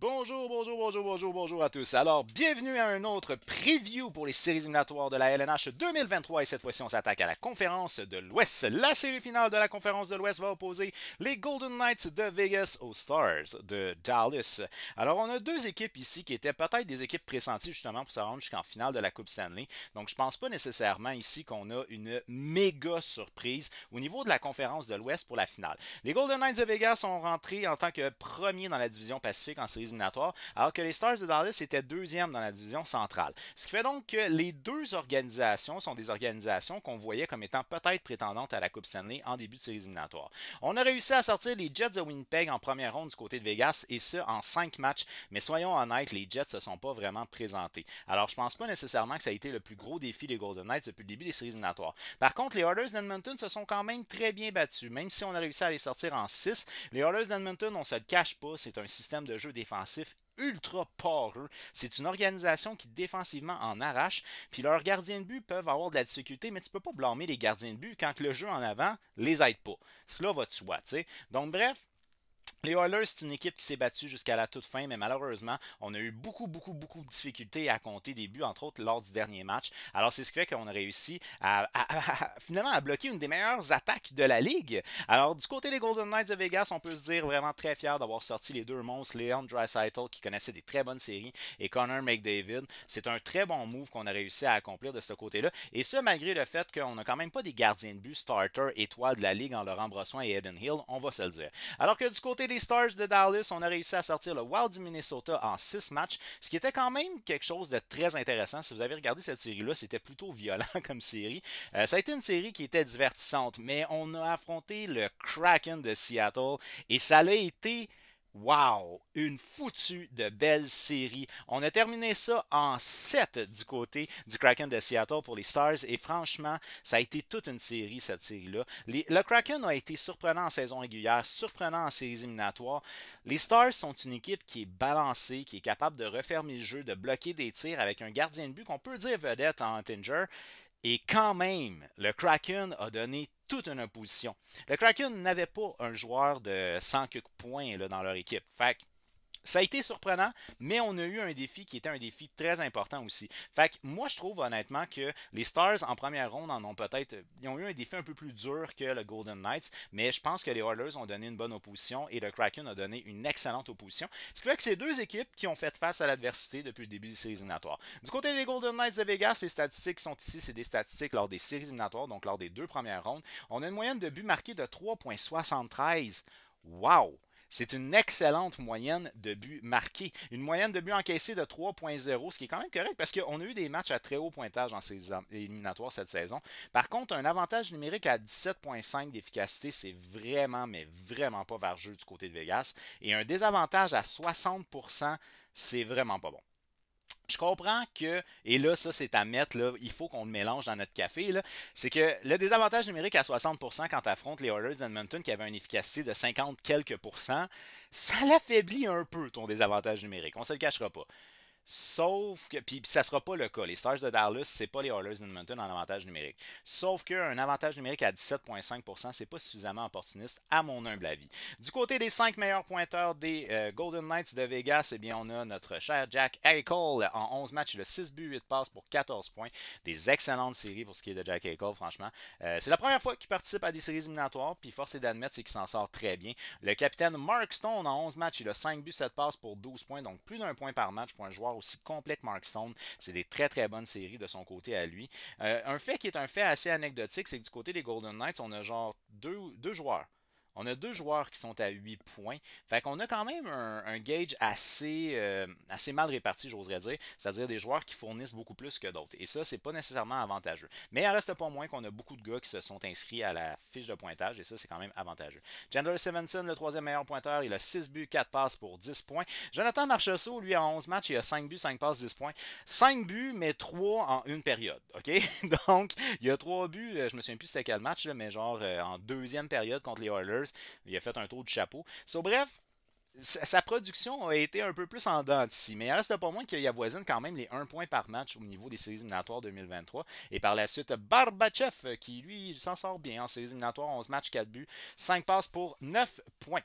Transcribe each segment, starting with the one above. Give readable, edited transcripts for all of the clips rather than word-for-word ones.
Bonjour à tous. Alors, bienvenue à un autre preview pour les séries éliminatoires de la LNH 2023 et cette fois-ci on s'attaque à la conférence de l'Ouest. La série finale de la conférence de l'Ouest va opposer les Golden Knights de Vegas aux Stars de Dallas. Alors, on a deux équipes ici qui étaient peut-être des équipes pressenties justement pour se rendre jusqu'en finale de la Coupe Stanley. Donc, je pense pas nécessairement ici qu'on a une méga surprise au niveau de la conférence de l'Ouest pour la finale. Les Golden Knights de Vegas sont rentrés en tant que premiers dans la division Pacifique en séries éliminatoires, alors que les Stars de Dallas étaient deuxièmes dans la division centrale. Ce qui fait donc que les deux organisations sont des organisations qu'on voyait comme étant peut-être prétendantes à la Coupe Stanley en début de séries éliminatoires. On a réussi à sortir les Jets de Winnipeg en première ronde du côté de Vegas, et ce en 5 matchs, mais soyons honnêtes, les Jets ne se sont pas vraiment présentés. Alors je pense pas nécessairement que ça a été le plus gros défi des Golden Knights depuis le début des séries éliminatoires. Par contre, les Oilers d'Edmonton se sont quand même très bien battus, même si on a réussi à les sortir en 6. Les Oilers d'Edmonton, on se le cache pas, c'est un système de jeu défensif ultra poreux. C'est une organisation qui défensivement en arrache, puis leurs gardiens de but peuvent avoir de la difficulté, mais tu peux pas blâmer les gardiens de but quand le jeu en avant les aide pas. Cela va de soi, tu sais. Donc bref, les Oilers, c'est une équipe qui s'est battue jusqu'à la toute fin, mais malheureusement, on a eu beaucoup de difficultés à compter des buts, entre autres lors du dernier match. Alors, c'est ce qui fait qu'on a réussi finalement à bloquer une des meilleures attaques de la ligue. Alors, du côté des Golden Knights de Vegas, on peut se dire vraiment très fier d'avoir sorti les deux monstres, Leon Draisaitl, qui connaissait des très bonnes séries, et Connor McDavid. C'est un très bon move qu'on a réussi à accomplir de ce côté-là. Et ça, malgré le fait qu'on n'a quand même pas des gardiens de but starter étoiles de la ligue en Laurent Brossoin et Eden Hill, on va se le dire. Alors que du côté des Stars de Dallas, on a réussi à sortir le Wild du Minnesota en 6 matchs, ce qui était quand même quelque chose de très intéressant. Si vous avez regardé cette série-là, c'était plutôt violent comme série. Ça a été une série qui était divertissante, mais on a affronté le Kraken de Seattle et ça a été... Wow! Une foutue de belle série. On a terminé ça en 7 du côté du Kraken de Seattle pour les Stars et franchement, ça a été toute une série, cette série-là. Le Kraken a été surprenant en saison régulière, surprenant en séries éliminatoires. Les Stars sont une équipe qui est balancée, qui est capable de refermer le jeu, de bloquer des tirs avec un gardien de but qu'on peut dire vedette en Huntinger. Et quand même, le Kraken a donné toute une opposition. Le Kraken n'avait pas un joueur de 100 points là, dans leur équipe. Fait que ça a été surprenant, mais on a eu un défi qui était un défi très important aussi. Fait que moi, je trouve honnêtement que les Stars en première ronde en ont peut-être. Ils ont eu un défi un peu plus dur que le Golden Knights, mais je pense que les Oilers ont donné une bonne opposition et le Kraken a donné une excellente opposition. Ce qui fait que c'est deux équipes qui ont fait face à l'adversité depuis le début des séries éliminatoires. Du côté des Golden Knights de Vegas, les statistiques sont ici, c'est des statistiques lors des séries éliminatoires, donc lors des deux premières rondes. On a une moyenne de buts marqués de 3,73. Wow! C'est une excellente moyenne de buts marqués. Une moyenne de buts encaissés de 3.0, ce qui est quand même correct parce qu'on a eu des matchs à très haut pointage dans ces éliminatoires cette saison. Par contre, un avantage numérique à 17.5 d'efficacité, c'est vraiment, mais vraiment pas vargeux du côté de Vegas. Et un désavantage à 60%, c'est vraiment pas bon. Je comprends que, et là, ça c'est à mettre, là, il faut qu'on le mélange dans notre café, là, c'est que le désavantage numérique à 60% quand tu affrontes les Oilers d'Edmonton qui avaient une efficacité de 50 quelques pourcents, ça l'affaiblit un peu ton désavantage numérique, on se le cachera pas. Sauf que, puis ça sera pas le cas. Les Stars de Dallas, c'est pas les Oilers d'Edmonton en avantage numérique. Sauf qu'un avantage numérique à 17,5%, c'est pas suffisamment opportuniste, à mon humble avis. Du côté des 5 meilleurs pointeurs des Golden Knights de Vegas, eh bien, on a notre cher Jack Eichel en 11 matchs, il a 6 buts, 8 passes pour 14 points. Des excellentes séries pour ce qui est de Jack Eichel, franchement. C'est la première fois qu'il participe à des séries éliminatoires, puis force est d'admettre, c'est qu'il s'en sort très bien. Le capitaine Mark Stone, en 11 matchs, il a 5 buts, 7 passes pour 12 points, donc plus d'un point par match pour un joueur aussi complet que Mark Stone. C'est des très bonnes séries de son côté à lui. Un fait qui est un fait assez anecdotique, c'est que du côté des Golden Knights, on a genre deux joueurs. On a deux joueurs qui sont à 8 points. Fait qu'on a quand même un gauge assez mal réparti, j'oserais dire. C'est-à-dire des joueurs qui fournissent beaucoup plus que d'autres. Et ça, c'est pas nécessairement avantageux. Mais il en reste pas moins qu'on a beaucoup de gars qui se sont inscrits à la fiche de pointage. Et ça, c'est quand même avantageux. Chandler Stevenson, le troisième meilleur pointeur, il a 6 buts, 4 passes pour 10 points. Jonathan Marchessault, lui, en 11 matchs, il a 5 buts, 5 passes, 10 points. 5 buts, mais 3 en une période. OK? Donc, il y a 3 buts, je me souviens plus c'était quel match, là, mais genre en deuxième période contre les Oilers. Il a fait un tour de chapeau. So, bref, sa production a été un peu plus en dents d'ici, mais il reste pas moins qu'il avoisine quand même les 1 point par match au niveau des séries éliminatoires 2023. Et par la suite, Barbachev, qui lui s'en sort bien en séries éliminatoires, 11 matchs, 4 buts, 5 passes pour 9 points.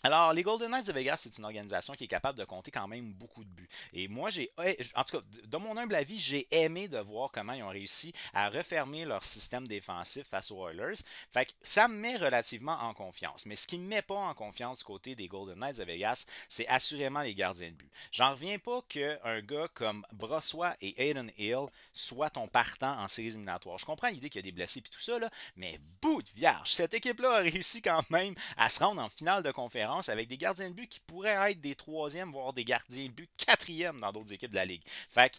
Alors, les Golden Knights de Vegas, c'est une organisation qui est capable de compter quand même beaucoup de buts. Et moi, en tout cas, de mon humble avis, j'ai aimé de voir comment ils ont réussi à refermer leur système défensif face aux Oilers. Fait que ça me met relativement en confiance. Mais ce qui ne me met pas en confiance du côté des Golden Knights de Vegas, c'est assurément les gardiens de but. J'en reviens pas qu'un gars comme Brossoit et Aiden Hill soient ton partant en séries éliminatoires. Je comprends l'idée qu'il y a des blessés et tout ça, là, mais bout de vierge, cette équipe-là a réussi quand même à se rendre en finale de conférence avec des gardiens de but qui pourraient être des troisièmes, voire des gardiens de but quatrièmes dans d'autres équipes de la Ligue. Fait que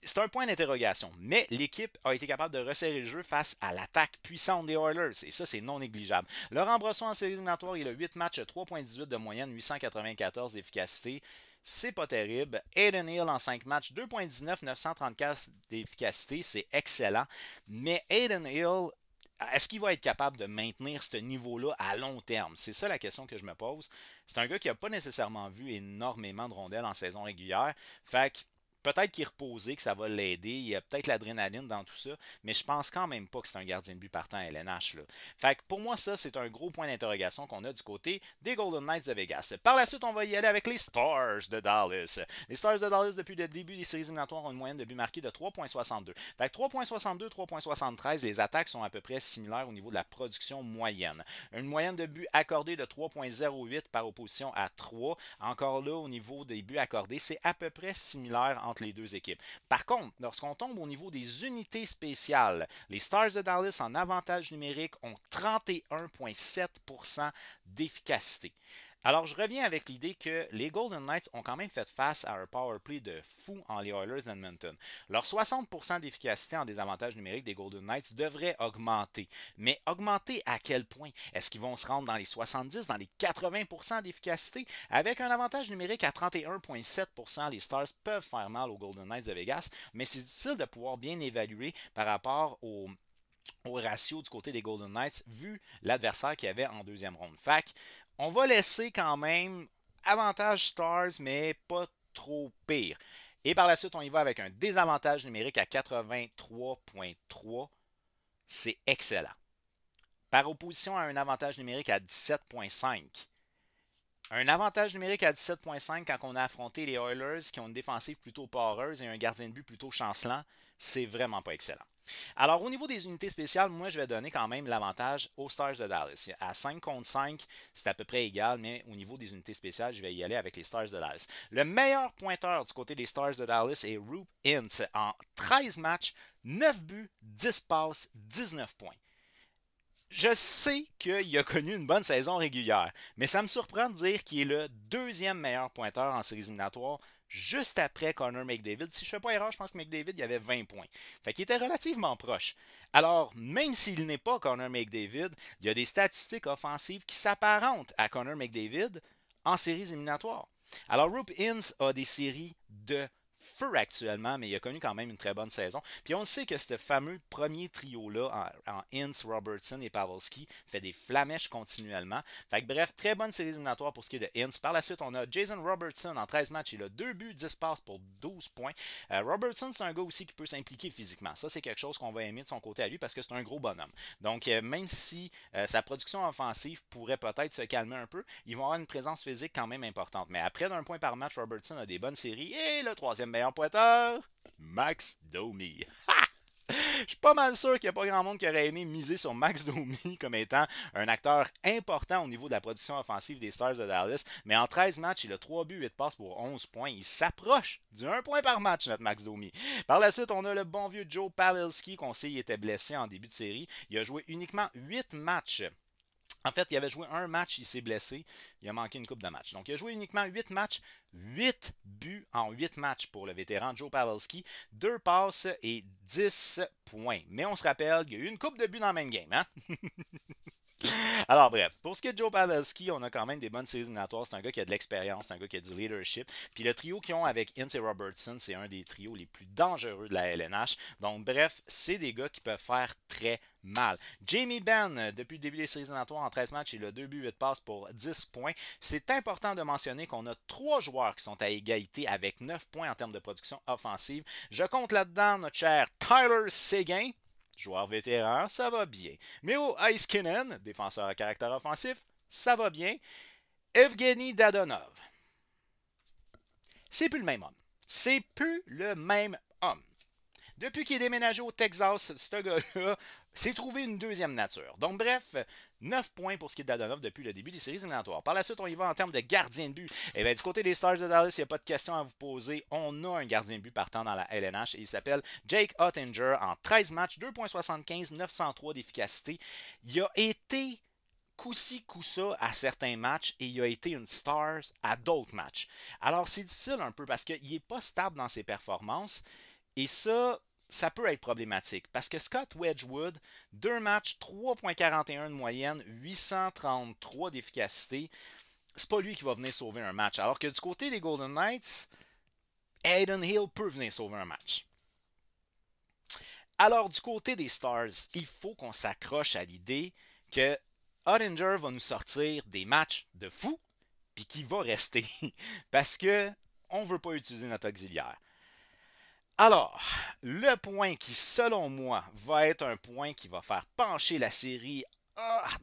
c'est un point d'interrogation. Mais l'équipe a été capable de resserrer le jeu face à l'attaque puissante des Oilers. Et ça, c'est non négligeable. Laurent Brossoit en séries éliminatoires, il a 8 matchs, 3,18 de moyenne, 894 d'efficacité. C'est pas terrible. Aiden Hill en 5 matchs, 2,19, 934 d'efficacité. C'est excellent. Mais Aiden Hill, est-ce qu'il va être capable de maintenir ce niveau-là à long terme? C'est ça la question que je me pose. C'est un gars qui n'a pas nécessairement vu énormément de rondelles en saison régulière. Fait que peut-être qu'il est reposé, que ça va l'aider. Il y a peut-être l'adrénaline dans tout ça, mais je pense quand même pas que c'est un gardien de but partant à LNH. Là. Fait que pour moi, ça, c'est un gros point d'interrogation qu'on a du côté des Golden Knights de Vegas. Par la suite, on va y aller avec les Stars de Dallas. Les Stars de Dallas, depuis le début des séries éliminatoires, ont une moyenne de but marqué de 3,62. Fait que 3,62, 3,73, les attaques sont à peu près similaires au niveau de la production moyenne. Une moyenne de but accordée de 3,08 par opposition à 3. Encore là, au niveau des buts accordés, c'est à peu près similaire entre les deux équipes. Par contre, lorsqu'on tombe au niveau des unités spéciales, les Stars de Dallas en avantage numérique ont 31,7% d'efficacité. Alors, je reviens avec l'idée que les Golden Knights ont quand même fait face à un power play de fou en les Oilers d'Edmonton. Leur 60% d'efficacité en désavantage numérique des Golden Knights devrait augmenter. Mais augmenter à quel point? Est-ce qu'ils vont se rendre dans les 70, dans les 80% d'efficacité? Avec un avantage numérique à 31,7%, les Stars peuvent faire mal aux Golden Knights de Vegas, mais c'est difficile de pouvoir bien évaluer par rapport au ratio du côté des Golden Knights vu l'adversaire qu'il y avait en deuxième ronde. Fait on va laisser quand même avantage Stars, mais pas trop pire. Et par la suite, on y va avec un désavantage numérique à 83,3. C'est excellent. Par opposition à un avantage numérique à 17,5. Un avantage numérique à 17,5 quand on a affronté les Oilers qui ont une défensive plutôt poreuse et un gardien de but plutôt chancelant, c'est vraiment pas excellent. Alors, au niveau des unités spéciales, moi, je vais donner quand même l'avantage aux Stars de Dallas. À 5 contre 5, c'est à peu près égal, mais au niveau des unités spéciales, je vais y aller avec les Stars de Dallas. Le meilleur pointeur du côté des Stars de Dallas est Roope Hintz. En 13 matchs, 9 buts, 10 passes, 19 points. Je sais qu'il a connu une bonne saison régulière, mais ça me surprend de dire qu'il est le deuxième meilleur pointeur en séries éliminatoires, juste après Connor McDavid. Si je ne fais pas erreur, je pense que McDavid il avait 20 points. Fait qu'il était relativement proche. Alors, même s'il n'est pas Connor McDavid, il y a des statistiques offensives qui s'apparentent à Connor McDavid en séries éliminatoires. Alors, Roope Hintz a des séries de feu actuellement, mais il a connu quand même une très bonne saison. Puis on sait que ce fameux premier trio-là, en Hintz, Robertson et Pavelski, fait des flamèches continuellement. Fait que bref, très bonne série éliminatoire pour ce qui est de Hintz. Par la suite, on a Jason Robertson en 13 matchs. Il a 2 buts, 10 passes pour 12 points. Robertson, c'est un gars aussi qui peut s'impliquer physiquement. Ça, c'est quelque chose qu'on va aimer de son côté à lui parce que c'est un gros bonhomme. Donc, même si sa production offensive pourrait peut-être se calmer un peu, il va avoir une présence physique quand même importante. Mais après d'un point par match, Robertson a des bonnes séries. Et le troisième meilleur pointeur, Max Domi. Je suis pas mal sûr qu'il n'y a pas grand monde qui aurait aimé miser sur Max Domi comme étant un acteur important au niveau de la production offensive des Stars de Dallas. Mais en 13 matchs, il a 3 buts, 8 passes pour 11 points. Il s'approche du 1 point par match, notre Max Domi. Par la suite, on a le bon vieux Joe Pavelski, qu'on sait il était blessé en début de série. Il a joué uniquement 8 matchs. En fait, il avait joué un match, il s'est blessé. Il a manqué une coupe de match. Donc, il a joué uniquement 8 matchs, 8 buts en 8 matchs pour le vétéran Joe Pavelski. 2 passes et 10 points. Mais on se rappelle qu'il y a eu une coupe de buts dans le même game. Hein? Alors bref, pour ce qui est de Joe Pavelski, on a quand même des bonnes séries éliminatoires. C'est un gars qui a de l'expérience, c'est un gars qui a du leadership. Puis le trio qu'ils ont avec Hintz et Robertson, c'est un des trios les plus dangereux de la LNH. Donc bref, c'est des gars qui peuvent faire très mal. Jamie Benn, depuis le début des séries éliminatoires en 13 matchs, il a 2 buts, 8 passes pour 10 points. C'est important de mentionner qu'on a 3 joueurs qui sont à égalité avec 9 points en termes de production offensive. Je compte là-dedans notre cher Tyler Seguin. Joueur vétéran, ça va bien. Miro Heiskanen, défenseur à caractère offensif, ça va bien. Evgeny Dadonov. C'est plus le même homme. C'est plus le même homme. Depuis qu'il est déménagé au Texas, ce gars-là s'est trouvé une deuxième nature. Donc bref, 9 points pour ce qui est de Dadonov depuis le début des séries éliminatoires. Par la suite, on y va en termes de gardien de but. Et bien, du côté des Stars de Dallas, il n'y a pas de question à vous poser. On a un gardien de but partant dans la LNH et il s'appelle Jake Oettinger. En 13 matchs, 2,75, 903 d'efficacité. Il a été coup-ci, coup-ça à certains matchs et il a été une star à d'autres matchs. Alors, c'est difficile un peu parce qu'il n'est pas stable dans ses performances et ça peut être problématique parce que Scott Wedgwood, 2 matchs, 3,41 de moyenne, 833 d'efficacité, c'est pas lui qui va venir sauver un match. Alors que du côté des Golden Knights, Adin Hill peut venir sauver un match. Alors du côté des Stars, il faut qu'on s'accroche à l'idée que Oettinger va nous sortir des matchs de fou, puis qui va rester parce que on veut pas utiliser notre auxiliaire. Alors, le point qui, selon moi, va être un point qui va faire pencher la série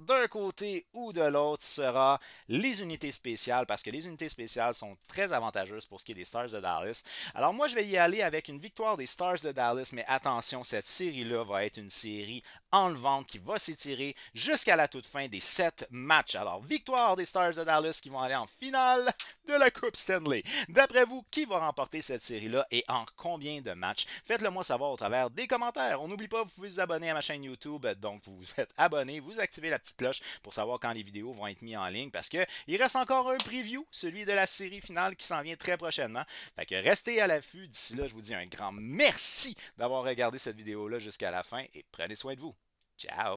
d'un côté ou de l'autre sera les unités spéciales, parce que les unités spéciales sont très avantageuses pour ce qui est des Stars de Dallas. Alors moi, je vais y aller avec une victoire des Stars de Dallas, mais attention, cette série-là va être une série enlevante qui va s'étirer jusqu'à la toute fin des 7 matchs. Alors, victoire des Stars de Dallas qui vont aller en finale de la Coupe Stanley. D'après vous, qui va remporter cette série-là et en combien de matchs? Faites-le moi savoir au travers des commentaires. On n'oublie pas, vous pouvez vous abonner à ma chaîne YouTube, donc vous vous faites abonner, vous activez la petite cloche pour savoir quand les vidéos vont être mises en ligne parce qu'il reste encore un preview, celui de la série finale qui s'en vient très prochainement. Fait que restez à l'affût. D'ici là, je vous dis un grand merci d'avoir regardé cette vidéo-là jusqu'à la fin et prenez soin de vous. Ciao!